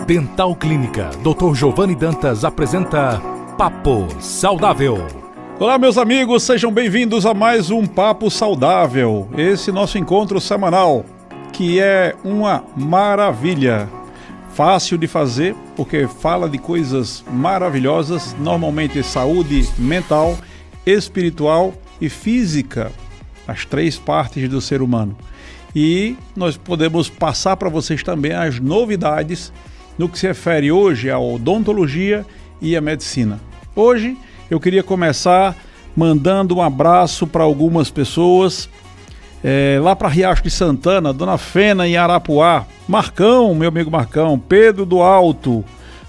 Dental Clínica Dr. Giovanni Dantas apresenta Papo Saudável. Olá, meus amigos, sejam bem-vindos a mais um Papo Saudável, esse nosso encontro semanal, que é uma maravilha. Fácil de fazer, porque fala de coisas maravilhosas, normalmente saúde mental, espiritual e física, as três partes do ser humano. E nós podemos passar para vocês também as novidades no que se refere hoje à odontologia e à medicina. Hoje eu queria começar mandando um abraço para algumas pessoas, lá para Riacho de Santana, Dona Fena em Arapuá, Marcão, meu amigo Marcão, Pedro do Alto,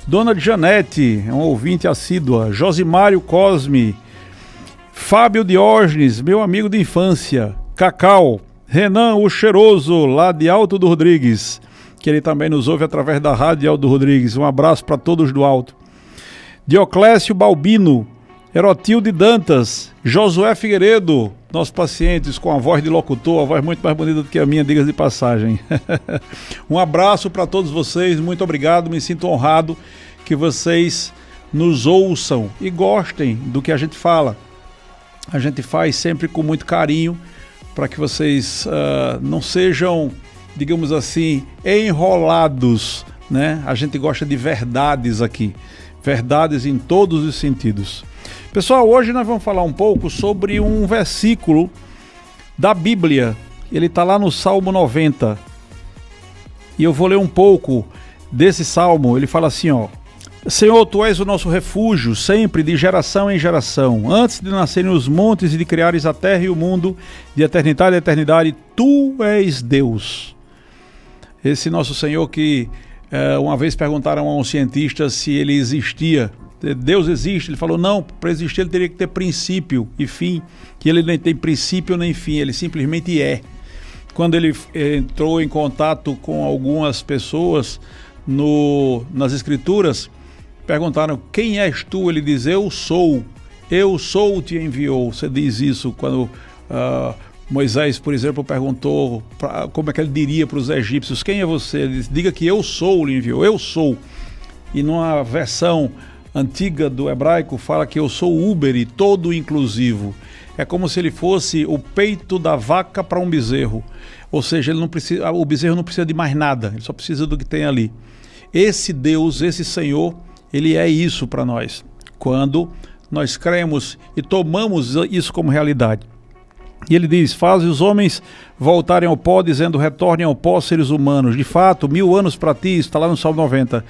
Dona Janete, é um ouvinte assídua, Josimário Cosme, Fábio Diógenes, meu amigo de infância, Cacau, Renan o Cheiroso, lá de Alto do Rodrigues, que ele também nos ouve através da Rádio Alto do Rodrigues. Um abraço para todos do Alto. Dioclésio Balbino, Erotilde Dantas, Josué Figueiredo, nossos pacientes com a voz de locutor, a voz muito mais bonita do que a minha, diga de passagem. Um abraço para todos vocês, muito obrigado, me sinto honrado que vocês nos ouçam e gostem do que a gente fala. A gente faz sempre com muito carinho para que vocês não sejam, digamos assim, enrolados, né? A gente gosta de verdades aqui, verdades em todos os sentidos. Pessoal, hoje nós vamos falar um pouco sobre um versículo da Bíblia. Ele está lá no Salmo 90. E eu vou ler um pouco desse salmo. Ele fala assim, ó: Senhor, Tu és o nosso refúgio, sempre, de geração em geração. Antes de nascerem os montes e de criares a terra e o mundo, de eternidade a eternidade, Tu és Deus. Esse nosso Senhor que uma vez perguntaram a um cientista se ele existia. Deus existe? Ele falou, não, para existir ele teria que ter princípio e fim, que ele nem tem princípio nem fim, ele simplesmente é. Quando ele entrou em contato com algumas pessoas nas escrituras, perguntaram, quem és tu? Ele diz, eu sou te enviou. Você diz isso quando Moisés, por exemplo, perguntou como é que ele diria para os egípcios, quem é você? Ele diz, diga que eu sou, lhe enviou, eu sou. E numa versão antiga do hebraico fala que eu sou Uberi, todo inclusivo. É como se ele fosse o peito da vaca para um bezerro. Ou seja, o bezerro não precisa de mais nada, ele só precisa do que tem ali. Esse Deus, esse Senhor, ele é isso para nós. Quando nós cremos e tomamos isso como realidade. E ele diz, faz os homens voltarem ao pó, dizendo, retornem ao pó, seres humanos. De fato, 1000 anos para ti, está lá no Salmo 90.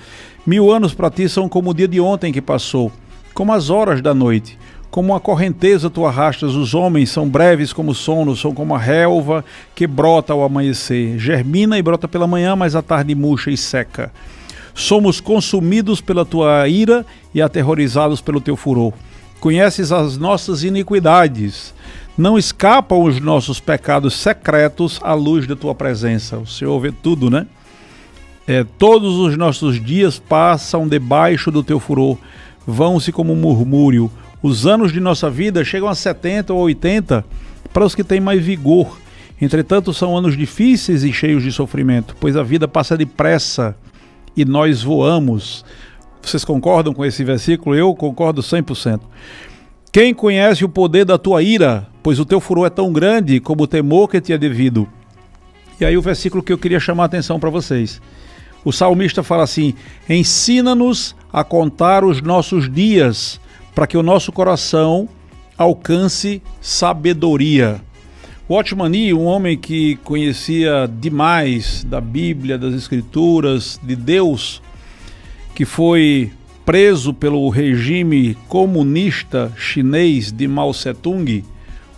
1000 anos para ti são como o dia de ontem que passou, como as horas da noite. Como uma correnteza tu arrastas, os homens são breves como o sono, são como a relva que brota ao amanhecer. Germina e brota pela manhã, mas à tarde murcha e seca. Somos consumidos pela tua ira e aterrorizados pelo teu furor. Conheces as nossas iniquidades. Não escapam os nossos pecados secretos à luz da tua presença. O Senhor vê tudo, né? Todos os nossos dias passam debaixo do teu furor, vão-se como um murmúrio. Os anos de nossa vida chegam a 70 ou 80 para os que têm mais vigor. Entretanto, são anos difíceis e cheios de sofrimento, pois a vida passa depressa e nós voamos. Vocês concordam com esse versículo? Eu concordo 100%. Quem conhece o poder da tua ira, pois o teu furor é tão grande como o temor que te é devido. E aí o versículo que eu queria chamar a atenção para vocês. O salmista fala assim, ensina-nos a contar os nossos dias, para que o nosso coração alcance sabedoria. Watchman Nee, um homem que conhecia demais da Bíblia, das Escrituras, de Deus, que foi preso pelo regime comunista chinês de Mao Tse-tung.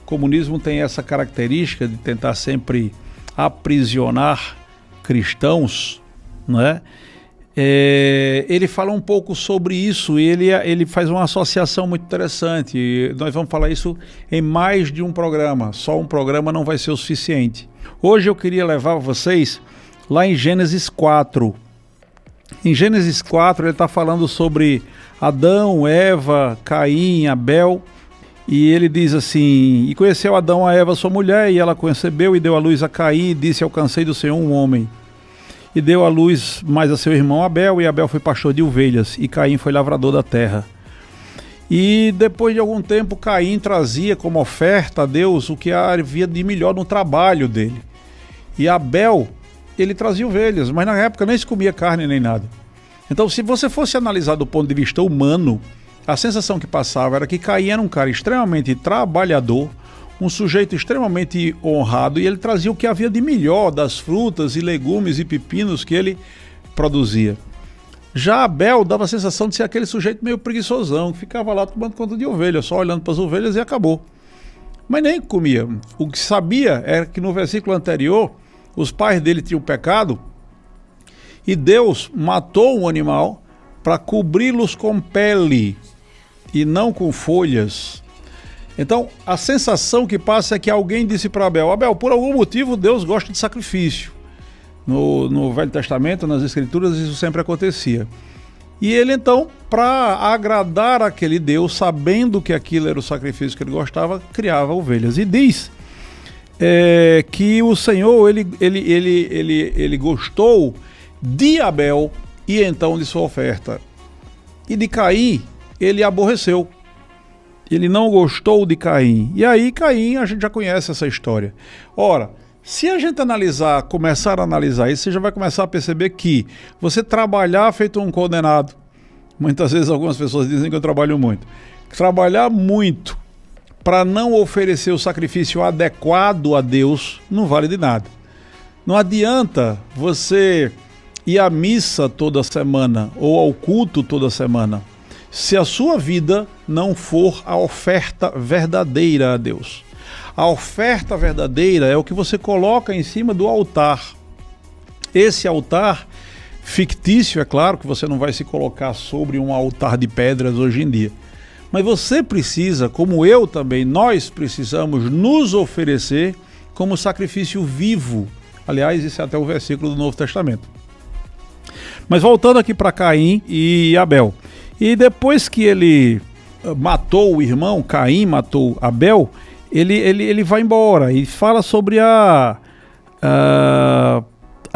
O comunismo tem essa característica de tentar sempre aprisionar cristãos, né? Ele fala um pouco sobre isso e ele faz uma associação muito interessante. Nós vamos falar isso em mais de um programa, só um programa não vai ser o suficiente. Hoje eu queria levar vocês lá em Gênesis 4. Em Gênesis 4 ele está falando sobre Adão, Eva, Caim, Abel, e ele diz assim, e conheceu Adão a Eva sua mulher, e ela concebeu e deu à luz a Caim, e disse, alcancei do Senhor um homem. e deu à luz mais a seu irmão Abel, e Abel foi pastor de ovelhas, e Caim foi lavrador da terra. E depois de algum tempo, Caim trazia como oferta a Deus o que havia de melhor no trabalho dele. E Abel, ele trazia ovelhas, mas na época nem se comia carne nem nada. Então, se você fosse analisar do ponto de vista humano, a sensação que passava era que Caim era um cara extremamente trabalhador, um sujeito extremamente honrado, e ele trazia o que havia de melhor das frutas e legumes e pepinos que ele produzia. Já Abel dava a sensação de ser aquele sujeito meio preguiçosão, que ficava lá tomando conta de ovelhas, só olhando para as ovelhas e acabou. Mas nem comia. O que sabia era que no versículo anterior, os pais dele tinham pecado e Deus matou um animal para cobri-los com pele e não com folhas. Então, a sensação que passa é que alguém disse para Abel: Abel, por algum motivo Deus gosta de sacrifício. No Velho Testamento, nas Escrituras, isso sempre acontecia. E ele então, para agradar aquele Deus, sabendo que aquilo era o sacrifício que ele gostava, criava ovelhas. E diz que o Senhor, ele gostou de Abel e então de sua oferta. E de Caim, ele aborreceu. Ele não gostou de Caim. E aí, Caim, a gente já conhece essa história. Ora, se a gente começar a analisar isso, você já vai começar a perceber que você trabalhar feito um condenado, muitas vezes algumas pessoas dizem que eu trabalho muito, trabalhar muito para não oferecer o sacrifício adequado a Deus não vale de nada. Não adianta você ir à missa toda semana ou ao culto toda semana, se a sua vida não for a oferta verdadeira a Deus. A oferta verdadeira é o que você coloca em cima do altar. Esse altar fictício, é claro que você não vai se colocar sobre um altar de pedras hoje em dia. Mas você precisa, como eu também, nós precisamos nos oferecer como sacrifício vivo. Aliás, isso é até o versículo do Novo Testamento. Mas voltando aqui para Caim e Abel. E depois que ele matou o irmão, Caim matou Abel, ele vai embora e fala sobre a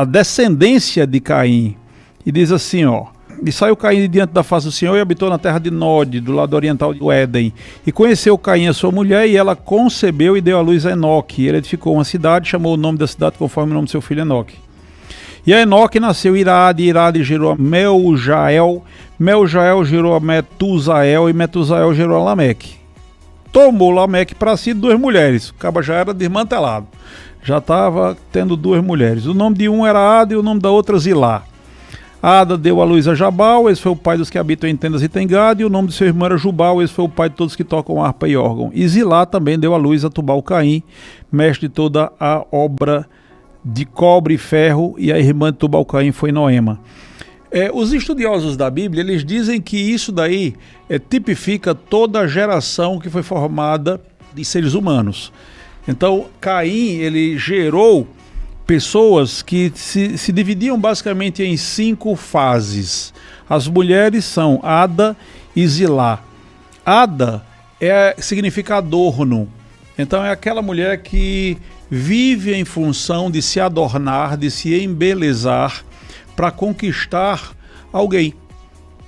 descendência de Caim. E diz assim, ó: e saiu Caim de diante da face do Senhor e habitou na terra de Nod, do lado oriental do Éden. E conheceu Caim a sua mulher, e ela concebeu e deu à luz a Enoque. E ele edificou uma cidade, chamou o nome da cidade conforme o nome do seu filho Enoque. E a Enoque nasceu Irade, Irade gerou a Meljael, Meljael gerou a Metusael, e Metusael gerou a Lameque. Tomou Lameque para si 2 mulheres, o caba já era desmantelado, já estava tendo 2 mulheres. O nome de um era Ada e o nome da outra Zilá. Ada deu à luz a Jabal, esse foi o pai dos que habitam em tendas e tem gado, e o nome de seu irmão era Jubal, esse foi o pai de todos que tocam harpa e órgão. E Zilá também deu à luz a Tubal-Caim, mestre de toda a obra de cobre e ferro, e a irmã de Tubal-Caim foi Noema. Os estudiosos da Bíblia, eles dizem que isso daí tipifica toda a geração que foi formada de seres humanos. Então, Caim, ele gerou pessoas que se dividiam basicamente em 5 fases. As mulheres são Ada e Zilá. Ada significa adorno. Então, é aquela mulher que vive em função de se adornar, de se embelezar, para conquistar alguém,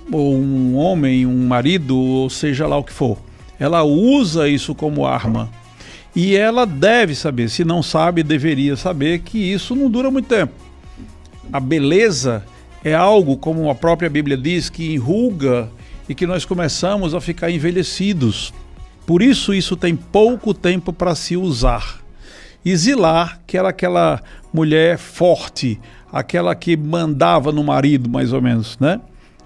ou um homem, um marido, ou seja lá o que for. Ela usa isso como arma. E ela deve saber, se não sabe, deveria saber que isso não dura muito tempo. A beleza é algo, como a própria Bíblia diz, que enruga e que nós começamos a ficar envelhecidos. Por isso tem pouco tempo para se usar. E Zilá, que era aquela mulher forte, aquela que mandava no marido, mais ou menos, né?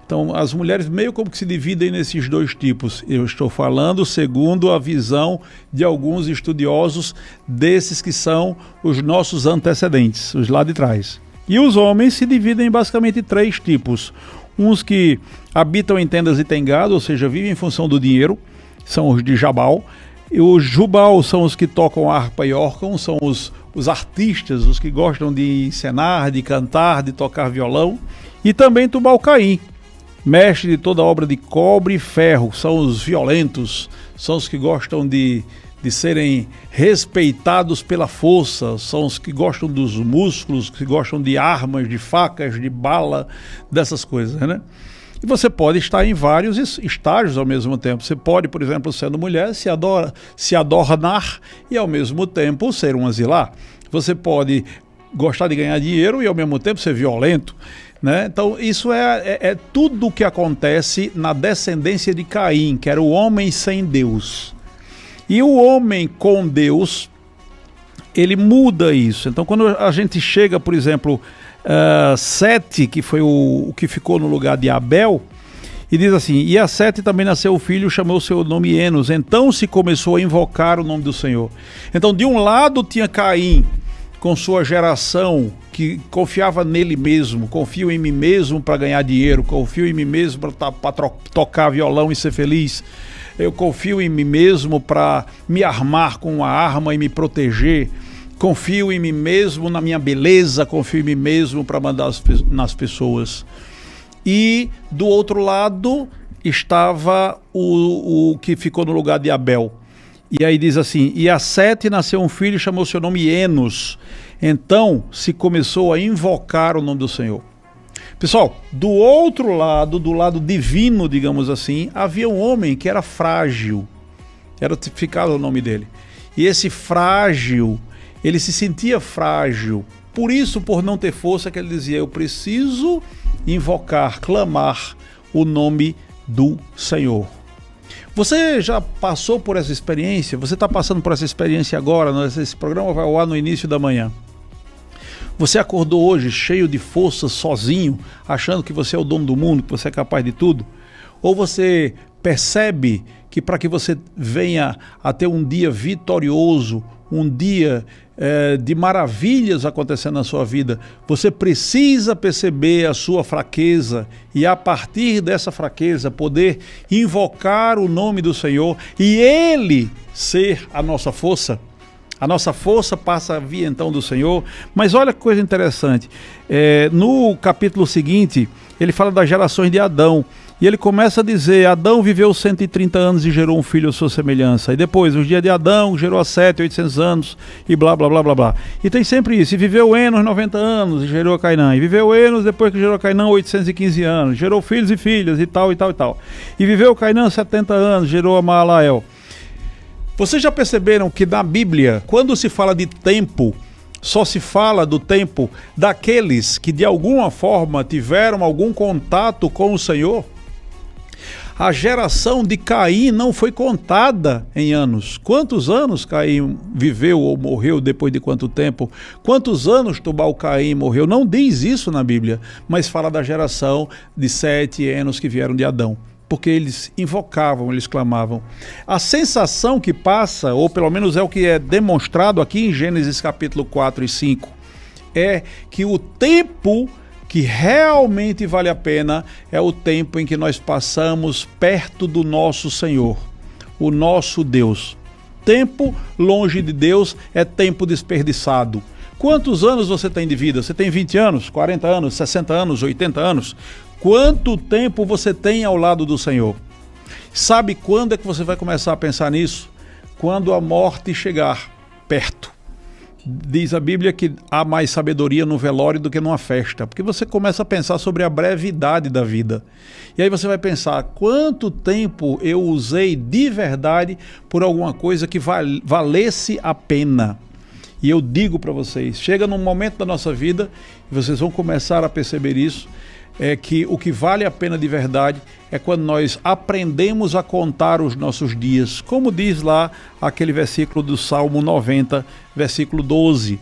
Então, as mulheres meio como que se dividem nesses 2 tipos. Eu estou falando segundo a visão de alguns estudiosos desses que são os nossos antecedentes, os lá de trás. E os homens se dividem em basicamente 3 tipos. Uns que habitam em tendas e têm gado, ou seja, vivem em função do dinheiro, são os de Jabal. E os Jubal são os que tocam harpa e órgão, são os artistas, os que gostam de encenar, de cantar, de tocar violão. E também Tubal-Caim, mestre de toda obra de cobre e ferro, são os violentos, são os que gostam de de serem respeitados pela força, são os que gostam dos músculos, que gostam de armas, de facas, de bala, dessas coisas, né? E você pode estar em vários estágios ao mesmo tempo. Você pode, por exemplo, sendo mulher, se adornar e ao mesmo tempo ser um asilar. Você pode gostar de ganhar dinheiro e ao mesmo tempo ser violento, né? Então isso é tudo o que acontece na descendência de Caim, que era o homem sem Deus. E o homem com Deus, ele muda isso. Então quando a gente chega, por exemplo, Sete, que foi o que ficou no lugar de Abel, e diz assim: e a Sete também nasceu o filho, chamou seu nome Enos. Então se começou a invocar o nome do Senhor. Então de um lado tinha Caim, com sua geração, que confiava nele mesmo, confio em mim mesmo para ganhar dinheiro, confio em mim mesmo para tocar violão e ser feliz, eu confio em mim mesmo para me armar com uma arma e me proteger, confio em mim mesmo na minha beleza, confio em mim mesmo para mandar nas pessoas. E do outro lado estava o que ficou no lugar de Abel. E aí diz assim: e a Sete nasceu um filho, chamou seu nome Enos. Então se começou a invocar o nome do Senhor. Pessoal, do outro lado, do lado divino, digamos assim, havia um homem que era frágil. Era tipificado o nome dele. E esse frágil, ele se sentia frágil. Por isso, por não ter força, que ele dizia: eu preciso invocar, clamar o nome do Senhor. Você já passou por essa experiência? Você está passando por essa experiência agora? Esse programa vai ao ar no início da manhã. Você acordou hoje cheio de força, sozinho, achando que você é o dono do mundo, que você é capaz de tudo? Ou você percebe que para que você venha a ter um dia vitorioso, um dia de maravilhas acontecendo na sua vida, você precisa perceber a sua fraqueza e a partir dessa fraqueza poder invocar o nome do Senhor e Ele ser a nossa força? A nossa força passa a vir então do Senhor. Mas olha que coisa interessante, no capítulo seguinte ele fala das gerações de Adão. E ele começa a dizer: Adão viveu 130 anos e gerou um filho à sua semelhança. E depois, os dias de Adão gerou a Sete, 800 anos e blá, blá, blá, blá, blá. E tem sempre isso. E viveu Enos 90 anos e gerou a Cainã. E viveu Enos, depois que gerou a Cainã, 815 anos. Gerou filhos e filhas e tal, e tal, e tal. E viveu Cainã 70 anos, gerou a Maalael. Vocês já perceberam que na Bíblia, quando se fala de tempo, só se fala do tempo daqueles que de alguma forma tiveram algum contato com o Senhor? A geração de Caim não foi contada em anos. Quantos anos Caim viveu ou morreu depois de quanto tempo? Quantos anos Tubal-Caim morreu? Não diz isso na Bíblia, mas fala da geração de Sete e Enos que vieram de Adão. Porque eles invocavam, eles clamavam. A sensação que passa, ou pelo menos é o que é demonstrado aqui em Gênesis capítulo 4 e 5, é que o tempo que realmente vale a pena é o tempo em que nós passamos perto do nosso Senhor, o nosso Deus. Tempo longe de Deus é tempo desperdiçado. Quantos anos você tem de vida? Você tem 20 anos, 40 anos, 60 anos, 80 anos? Quanto tempo você tem ao lado do Senhor? Sabe quando é que você vai começar a pensar nisso? Quando a morte chegar perto. Diz a Bíblia que há mais sabedoria no velório do que numa festa, porque você começa a pensar sobre a brevidade da vida. E aí você vai pensar: quanto tempo eu usei de verdade por alguma coisa que valesse a pena? E eu digo para vocês, chega num momento da nossa vida, e vocês vão começar a perceber isso, que o que vale a pena de verdade é quando nós aprendemos a contar os nossos dias, como diz lá aquele versículo do Salmo 90, versículo 12.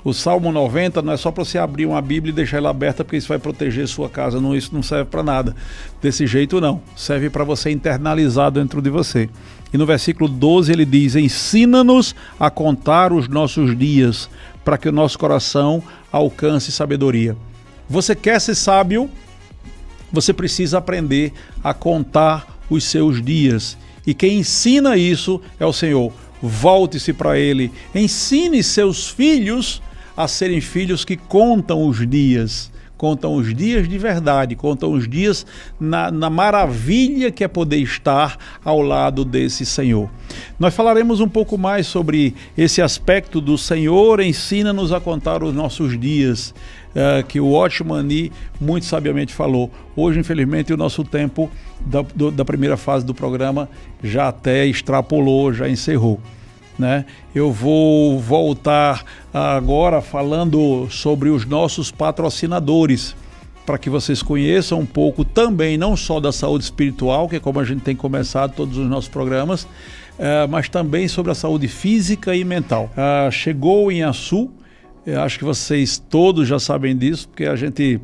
O Salmo 90 não é só para você abrir uma Bíblia e deixar ela aberta, porque isso vai proteger sua casa, não, isso não serve para nada. Desse jeito não, serve para você internalizar dentro de você. E no versículo 12 ele diz: ensina-nos a contar os nossos dias, para que o nosso coração alcance sabedoria. Você quer ser sábio? Você precisa aprender a contar os seus dias. E quem ensina isso é o Senhor. Volte-se para Ele. Ensine seus filhos a serem filhos que contam os dias. contam os dias de verdade, contam os dias na maravilha que é poder estar ao lado desse Senhor. Nós falaremos um pouco mais sobre esse aspecto do Senhor ensina-nos a contar os nossos dias, que o Watchman Nee muito sabiamente falou. Hoje, infelizmente, o nosso tempo da primeira fase do programa já até extrapolou, já encerrou, né? Eu vou voltar agora falando sobre os nossos patrocinadores, para que vocês conheçam um pouco também, não só da saúde espiritual, que é como a gente tem começado todos os nossos programas, mas também sobre a saúde física e mental. Chegou em Açu, eu acho que vocês todos já sabem disso, porque a gente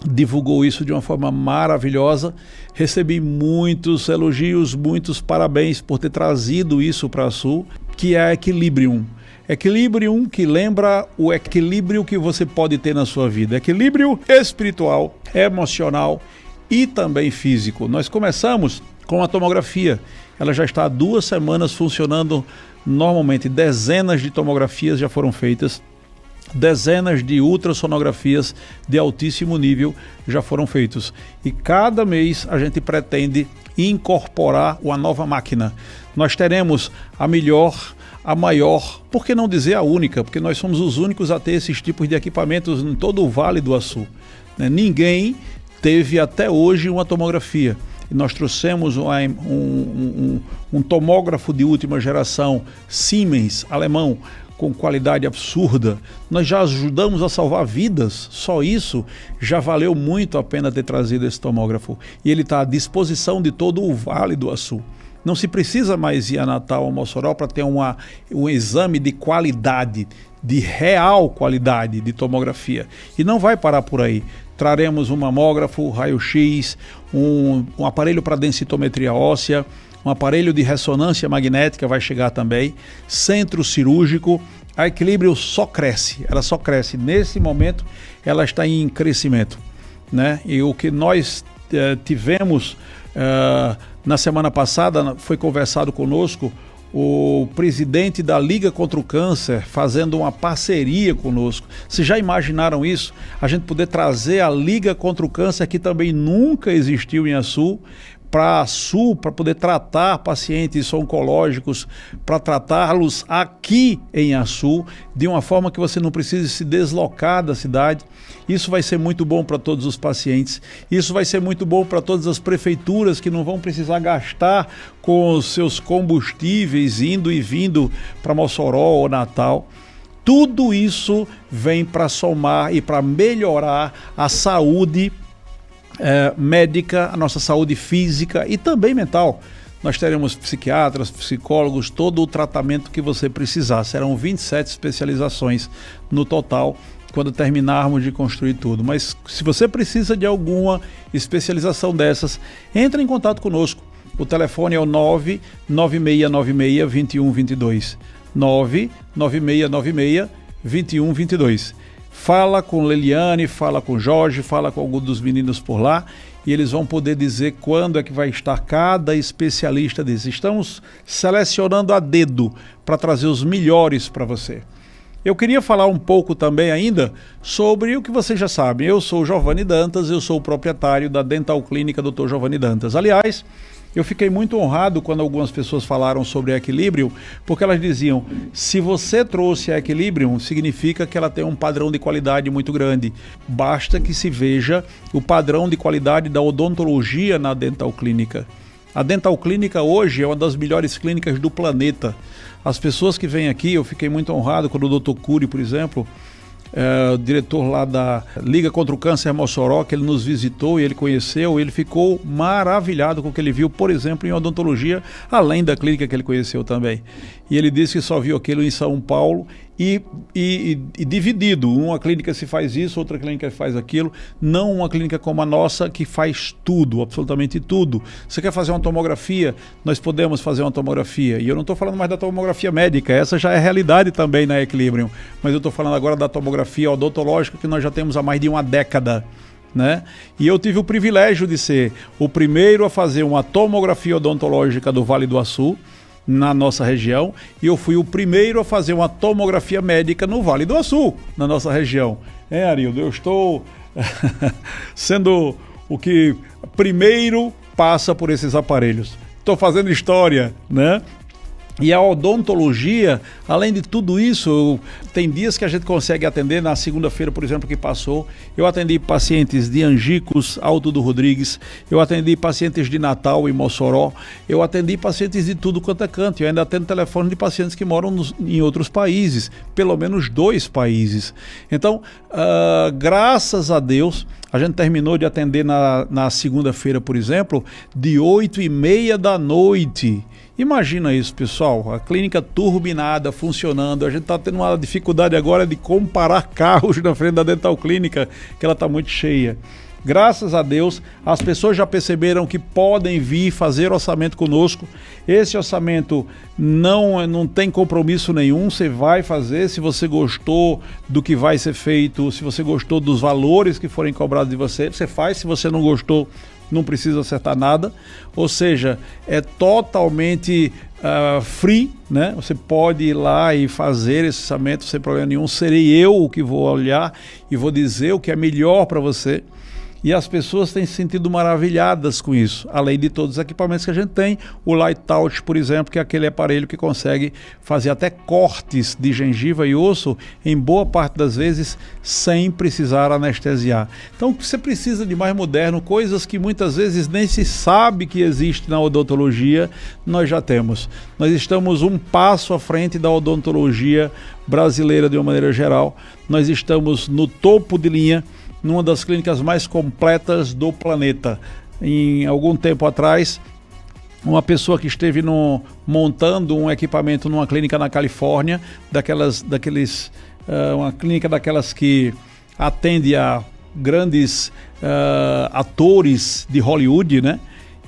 divulgou isso de uma forma maravilhosa. Recebi muitos elogios, muitos parabéns por ter trazido isso para Açu, que é a Equilibrium. Equilibrium que lembra o equilíbrio que você pode ter na sua vida. Equilíbrio espiritual, emocional e também físico. Nós começamos com a tomografia. Ela já está há 2 semanas funcionando normalmente. Dezenas de tomografias já foram feitas. Dezenas de ultrassonografias de altíssimo nível já foram feitos. E cada mês a gente pretende incorporar uma nova máquina. Nós teremos a melhor, a maior, por que não dizer a única? Porque nós somos os únicos a ter esses tipos de equipamentos em todo o Vale do Açu, né? Ninguém teve até hoje uma tomografia. E nós trouxemos um tomógrafo de última geração, Siemens, alemão, com qualidade absurda. Nós já ajudamos a salvar vidas, só isso já valeu muito a pena ter trazido esse tomógrafo. E ele está à disposição de todo o Vale do Açu. Não se precisa mais ir a Natal ou Mossoró para ter um exame de qualidade, de real qualidade de tomografia. E não vai parar por aí. Traremos um mamógrafo, raio-x, um aparelho para densitometria óssea, um aparelho de ressonância magnética vai chegar também, centro cirúrgico. A Equilíbrio só cresce, ela só cresce. Nesse momento, ela está em crescimento, né? E o que nós tivemos na semana passada, foi conversado conosco o presidente da Liga contra o Câncer, fazendo uma parceria conosco. Vocês já imaginaram isso? A gente poder trazer a Liga contra o Câncer, que também nunca existiu em Açu, para Açu, para poder tratar pacientes oncológicos, para tratá-los aqui em Açu, de uma forma que você não precise se deslocar da cidade. Isso vai ser muito bom para todos os pacientes, isso vai ser muito bom para todas as prefeituras que não vão precisar gastar com os seus combustíveis indo e vindo para Mossoró ou Natal. Tudo isso vem para somar e para melhorar a saúde médica, a nossa saúde física e também mental. Nós teremos psiquiatras, psicólogos, todo o tratamento que você precisar. Serão 27 especializações no total, quando terminarmos de construir tudo. Mas se você precisa de alguma especialização dessas, entre em contato conosco. O telefone é o 99696-2122. 99696-2122. Fala com Leliane, fala com Jorge, fala com algum dos meninos por lá e eles vão poder dizer quando é que vai estar cada especialista desses. Estamos selecionando a dedo para trazer os melhores para você. Eu queria falar um pouco também ainda sobre o que vocês já sabem. Eu sou o Giovanni Dantas, eu sou o proprietário da Dental Clínica Dr. Giovanni Dantas. Aliás, eu fiquei muito honrado quando algumas pessoas falaram sobre a Equilibrium, porque elas diziam, se você trouxe a Equilibrium, significa que ela tem um padrão de qualidade muito grande. Basta que se veja o padrão de qualidade da odontologia na Dental Clínica. A Dental Clínica hoje é uma das melhores clínicas do planeta. As pessoas que vêm aqui, eu fiquei muito honrado quando o Dr. Cury, por exemplo, o diretor lá da Liga contra o Câncer Mossoró, que ele nos visitou e ele conheceu, ele ficou maravilhado com o que ele viu, por exemplo, em odontologia, além da clínica que ele conheceu também. E ele disse que só viu aquilo em São Paulo e dividido. Uma clínica se faz isso, outra clínica faz aquilo, não uma clínica como a nossa que faz tudo, absolutamente tudo. Você quer fazer uma tomografia? Nós podemos fazer uma tomografia. E eu não estou falando mais da tomografia médica, essa já é realidade também na Equilibrium, mas eu estou falando agora da tomografia odontológica que nós já temos há mais de uma década, né? E eu tive o privilégio de ser o primeiro a fazer uma tomografia odontológica do Vale do Açu, na nossa região, e eu fui o primeiro a fazer uma tomografia médica no Vale do Açu, na nossa região. Arildo, eu estou sendo o que primeiro passa por esses aparelhos. Estou fazendo história, né? E a odontologia, além de tudo isso, tem dias que a gente consegue atender. Na segunda-feira, por exemplo, que passou, eu atendi pacientes de Angicos, Alto do Rodrigues, eu atendi pacientes de Natal e Mossoró, eu atendi pacientes de tudo quanto é canto. Eu ainda atendo telefone de pacientes que moram em outros países, pelo menos 2 países. Então, graças a Deus, a gente terminou de atender na segunda-feira, por exemplo, de 8h30 da noite. Imagina isso, pessoal, a clínica turbinada, funcionando. A gente está tendo uma dificuldade agora de comparar carros na frente da Dental Clínica, que ela está muito cheia. Graças a Deus, as pessoas já perceberam que podem vir fazer orçamento conosco. Esse orçamento não tem compromisso nenhum, você vai fazer. Se você gostou do que vai ser feito, se você gostou dos valores que forem cobrados de você, você faz. Se você não gostou, não precisa acertar nada, ou seja, é totalmente free, né? Você pode ir lá e fazer esse orçamento sem problema nenhum. Serei eu o que vou olhar e vou dizer o que é melhor para você. E as pessoas têm se sentido maravilhadas com isso, além de todos os equipamentos que a gente tem. O Light Touch, por exemplo, que é aquele aparelho que consegue fazer até cortes de gengiva e osso, em boa parte das vezes, sem precisar anestesiar. Então, você precisa de mais moderno, coisas que muitas vezes nem se sabe que existe na odontologia, nós já temos. Nós estamos um passo à frente da odontologia brasileira de uma maneira geral. Nós estamos no topo de linha, numa das clínicas mais completas do planeta. Em algum tempo atrás, uma pessoa que esteve montando um equipamento numa clínica na Califórnia, uma clínica daquelas que atende a grandes atores de Hollywood, né?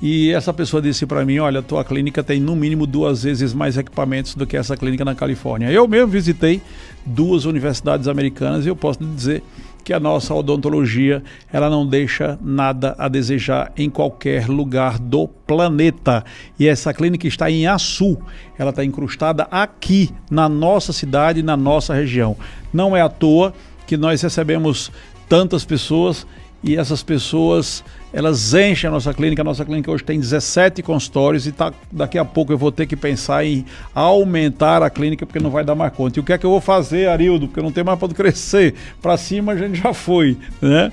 E essa pessoa disse para mim, olha, a tua clínica tem no mínimo 2 vezes mais equipamentos do que essa clínica na Califórnia. Eu mesmo visitei 2 universidades americanas e eu posso dizer que a nossa odontologia, ela não deixa nada a desejar em qualquer lugar do planeta. E essa clínica está em Açu, ela está incrustada aqui na nossa cidade, na nossa região. Não é à toa que nós recebemos tantas pessoas e essas pessoas, elas enchem a nossa clínica. A nossa clínica hoje tem 17 consultórios e daqui a pouco eu vou ter que pensar em aumentar a clínica porque não vai dar mais conta. E o que é que eu vou fazer, Arildo? Porque eu não tenho mais para crescer. Para cima a gente já foi, né?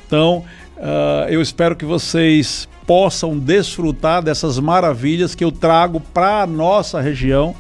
Então, eu espero que vocês possam desfrutar dessas maravilhas que eu trago para a nossa região.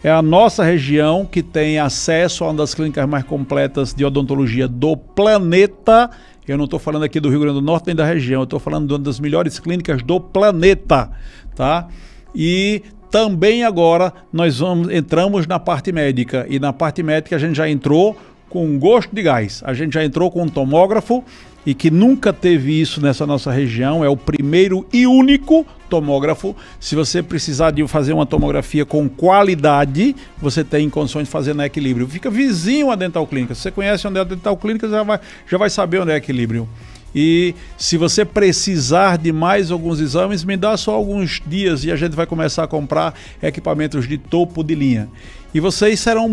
É a nossa região que tem acesso a uma das clínicas mais completas de odontologia do planeta. Eu não estou falando aqui do Rio Grande do Norte nem da região, eu estou falando de uma das melhores clínicas do planeta, tá? E também agora nós entramos na parte médica, e na parte médica a gente já entrou com gosto de gás. A gente já entrou com um tomógrafo, e que nunca teve isso nessa nossa região, é o primeiro e único tomógrafo. Se você precisar de fazer uma tomografia com qualidade, você tem condições de fazer na Equilíbrio. Fica vizinho à Dental Clínica. Se você conhece onde é a Dental Clínica, já vai saber onde é a Equilíbrio. E se você precisar de mais alguns exames, me dá só alguns dias e a gente vai começar a comprar equipamentos de topo de linha. E vocês serão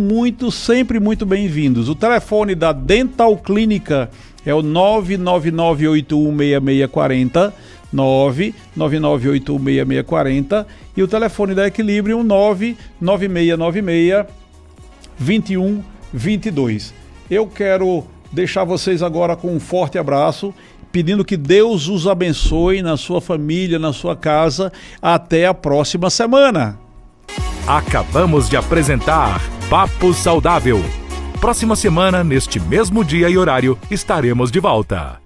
sempre muito bem-vindos. O telefone da Dental Clínica é o 999816640, 999816640, e o telefone da Equilíbrio 99696-2122. Eu quero deixar vocês agora com um forte abraço, pedindo que Deus os abençoe na sua família, na sua casa. Até a próxima semana. Acabamos de apresentar Papo Saudável. Próxima semana, neste mesmo dia e horário, estaremos de volta.